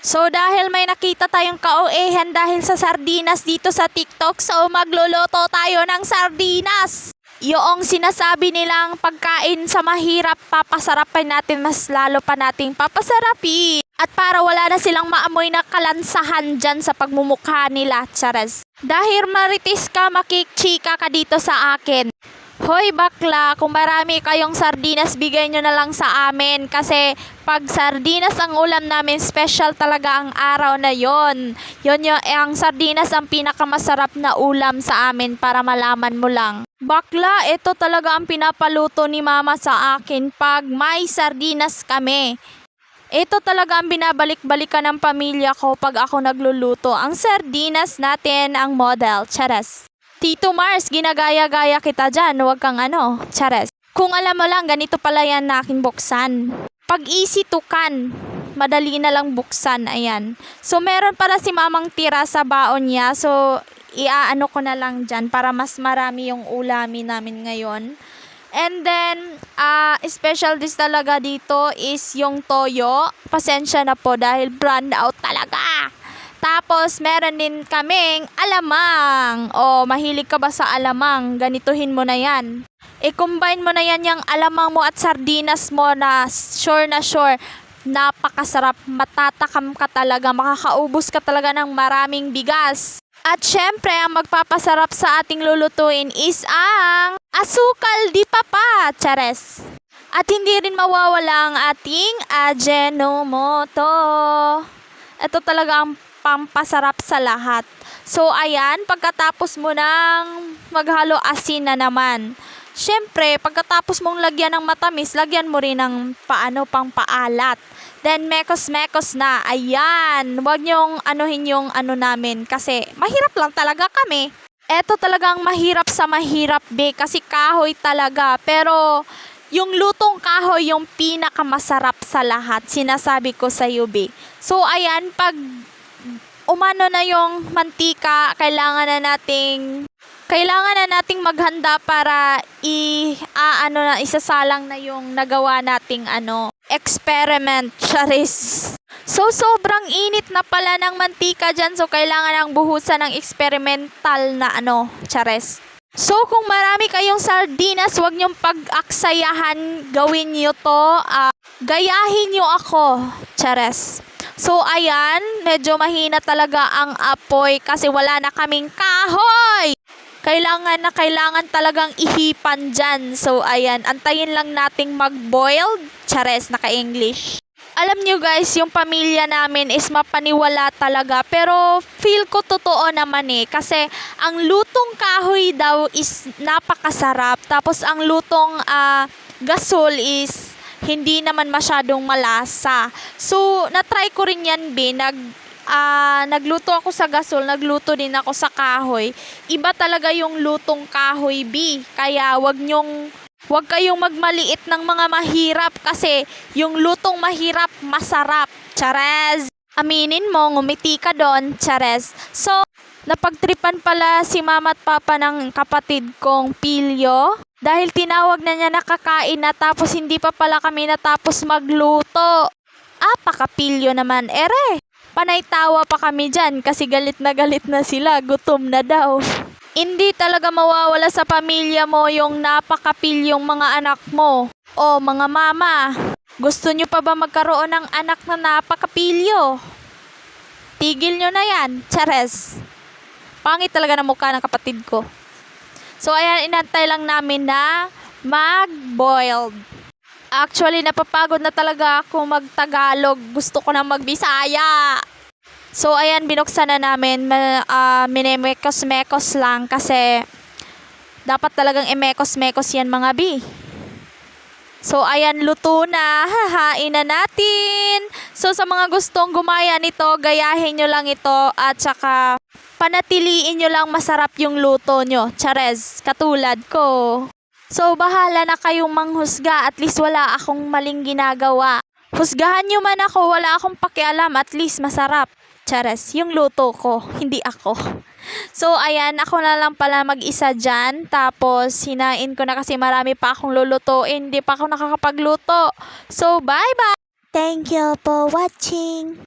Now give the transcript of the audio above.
So dahil may nakita tayong ka-OA-han dahil sa sardinas dito sa TikTok, so magluluto tayo ng sardinas. Yung sinasabi nilang pagkain sa mahirap, papasarapin natin, mas lalo pa nating papasarapin. At para wala na silang maamoy na kalansahan dyan sa pagmumukha nila, chares. Dahil maritis ka, makikchika ka dito sa akin. Hoy bakla, kung marami kayong sardinas, bigay nyo na lang sa amin. Kasi pag sardinas ang ulam namin, special talaga ang araw na yon. Ang sardinas ang pinakamasarap na ulam sa amin, para malaman mo lang. Bakla, ito talaga ang pinapaluto ni mama sa akin pag may sardinas kami. Ito talaga ang binabalik-balikan ng pamilya ko pag ako nagluluto. Ang sardinas natin ang model, charas. Tito Mars, ginagaya-gaya kita dyan, huwag kang chares. Kung alam mo lang, ganito pala yan na aking buksan. Pag easy to can, madali na lang buksan, ayan. So meron pala si mamang tira sa baon niya, so iaano ko na lang dyan para mas marami yung ulamin namin ngayon. And then, special dish talaga dito is yung toyo. Pasensya na po dahil brand out talaga. Tapos, meron din kaming alamang. O, mahilig ka ba sa alamang? Ganituhin mo na yan. I-combine mo na yan yung alamang mo at sardinas mo na sure. Napakasarap. Matatakam ka talaga. Makakaubos ka talaga ng maraming bigas. At syempre, ang magpapasarap sa ating lulutuin is ang asukal di papa, chares. At hindi rin mawawala ang ating Ajinomoto. Ito talaga ang pampasarap sa lahat. So ayan, pagkatapos mo nang maghalo, asin na naman. Syempre, pagkatapos mong lagyan ng matamis, lagyan mo rin ng pang paalat. Then mekos-mekos na. Ayan, huwag niyong anuhin yung namin kasi mahirap lang talaga kami. Eto talagang mahirap sa mahirap, be, kasi kahoy talaga. Pero yung lutong kahoy yung pinakamasarap sa lahat. Sinasabi ko sa iyo, be. So ayan, pag umano na yung mantika, kailangan na nating maghanda para isasalang na yung nagawa nating experiment, charis. So sobrang init na pala ng mantika dyan, so kailangan nang buhusan ng experimental na charis. So kung marami kayong sardinas, wag niyong pag-aksayahan, gawin niyo to, gayahin niyo ako, charis. So ayan, medyo mahina talaga ang apoy kasi wala na kaming kahoy. Kailangan talagang ihipan dyan. So ayan, antayin lang nating mag-boiled. Chares, naka-English. Alam nyo guys, yung pamilya namin is mapaniwala talaga. Pero feel ko totoo naman kasi ang lutong kahoy daw is napakasarap. Tapos ang lutong gasol is hindi naman masyadong malasa. So, na-try ko rin yan, be. Nagluto ako sa gasol, nagluto din ako sa kahoy. Iba talaga yung lutong kahoy, be. Kaya wag kayong magmaliit ng mga mahirap kasi yung lutong mahirap, masarap. Chares! Aminin mo, ngumiti ka doon, chares. So, napagtripan pala si mama at papa ng kapatid kong Pilyo. Dahil tinawag na niya nakakain na tapos hindi pa pala kami natapos magluto. Pakapilyo naman. Ere, panay tawa pa kami dyan kasi galit na sila. Gutom na daw. Hindi talaga mawawala sa pamilya mo yung napakapilyong mga anak mo. O mga mama, gusto nyo pa ba magkaroon ng anak na napakapilyo? Tigil nyo na yan, chares. Pangit talaga ng mukha ng kapatid ko. So ayan, inantay lang namin na mag-boiled. Actually, napapagod na talaga ako mag-Tagalog. Gusto ko na mag-Bisaya. So ayan, binuksan na namin. Minemekos-mekos lang kasi dapat talagang imekos-mekos yan mga bi. So ayan, luto na. Hahain na natin. So sa mga gustong gumaya nito, gayahin nyo lang ito at saka panatiliin nyo lang masarap yung luto nyo. Chares, katulad ko. So, bahala na kayong manghusga. At least wala akong maling ginagawa. Husgahan nyo man ako, wala akong pakialam. At least masarap. Chares, yung luto ko, hindi ako. So, ayan, ako na lang pala mag-isa dyan. Tapos, hinain ko na kasi marami pa akong lulutuin. Hindi pa ako nakakapagluto. So, bye-bye! Thank you for watching.